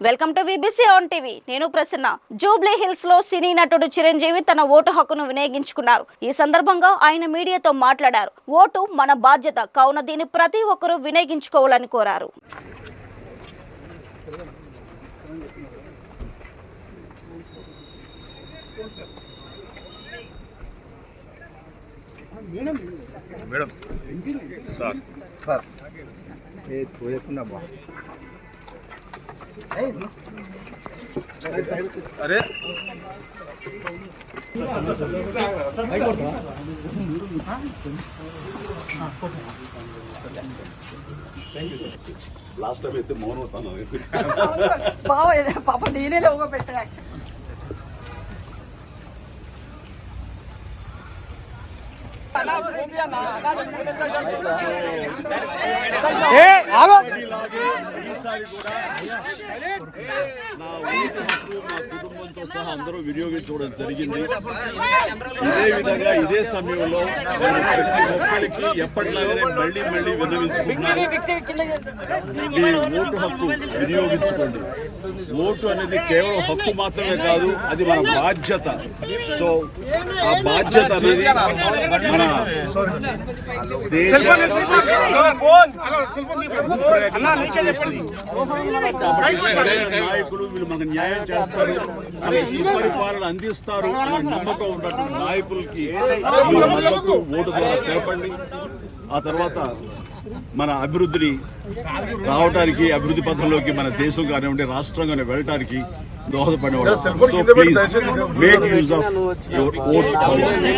Welcome to VBC on TV. నేను Prasanna. Jubilee hills లో సినీ నటుడు చిరంజీవి తన ఓటు హక్కును వినియోగించుకున్నారు. ఈ సందర్భంగా ఆయన మీడియాతో మాట్లాడారు. ఓటు మన బాధ్యత కావున దీన్ని ప్రతి ఒక్కరూ వినియోగించుకోవాలని కోరారు. మేడం సార్ సార్ ఏ పోయేస్తున్నా బా అరే లాస్ట్ టైం అయితే మౌనం అవుతాను పాప నేనే లోగో పెట్టా. ఈసారి కూడా నా ఓటు హక్కు నా కుటుంబంతో సహా అందరూ వినియోగించుకోవడం జరిగింది. ఇదే విధంగా ఇదే సమయంలో నేను ప్రతి ఒక్కరికి ఎప్పటిలాగానే మళ్ళీ విన్నవించుకుంటున్నాను. మీ ఓటు హక్కు వినియోగించుకోండి. ఓటు అనేది కేవలం హక్కు మాత్రమే కాదు, అది మన బాధ్యత. సో ఆ బాధ్యత అనేది మన దేశ నాయకులు వీళ్ళు మనకు న్యాయం చేస్తారు, మనకి సుపరిపాలన అందిస్తారు అనే నమ్మకం ఉన్నటువంటి నాయకులకి మద్దతు ఓటు ద్వారా తెలపండి. ఆ తర్వాత మన అభివృద్ధిని రావడానికి, అభివృద్ధి పథంలోకి మన దేశం కానివ్వండి, రాష్ట్రం కానీ వెళ్ళటానికి దోహదపడేవాళ్ళు. So please make use of your vote.